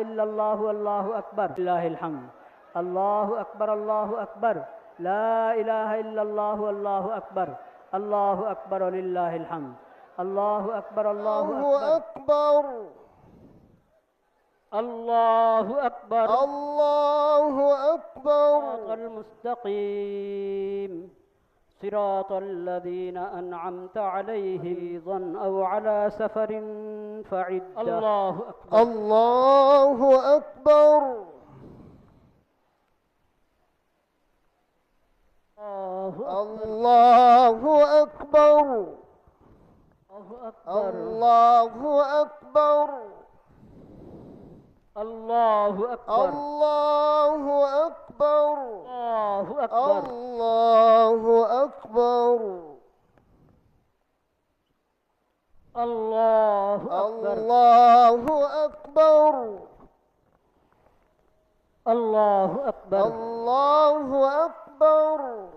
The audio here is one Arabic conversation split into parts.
إلا الله والله أكبر لله الحمد الله أكبر الله أكبر لا إله إلا الله والله أكبر الله أكبر ولله الحمد الله أكبر الله أكبر الله أكبر الله أكبر صراط المستقيم صراط الذين أنعمت عليهم ظن أو على سفر فعدة الله أكبر الله أكبر الله أكبر الله أكبر الله أكبر الله أكبر الله أكبر الله أكبر الله أكبر الله أكبر الله أكبر الله أكبر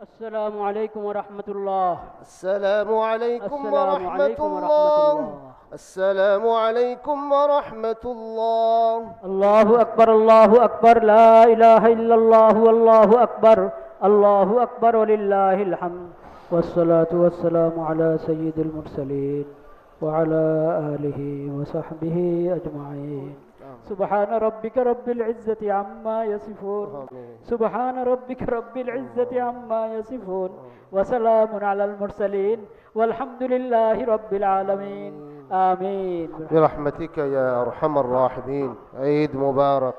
السلام عليكم ورحمة الله السلام عليكم السلام ورحمة عليكم ورحمة الله الله السلام عليكم ورحمة الله الله أكبر الله أكبر لا إله إلا الله والله أكبر الله أكبر ولله الحمد والصلاة والسلام على سيد المرسلين وعلى آله وصحبه أجمعين سبحان ربك رب العزة عما يصفون سبحان ربك رب العزة عما يصفون وسلام على المرسلين والحمد لله رب العالمين آمين برحمتك يا أرحم الراحمين. عيد مبارك.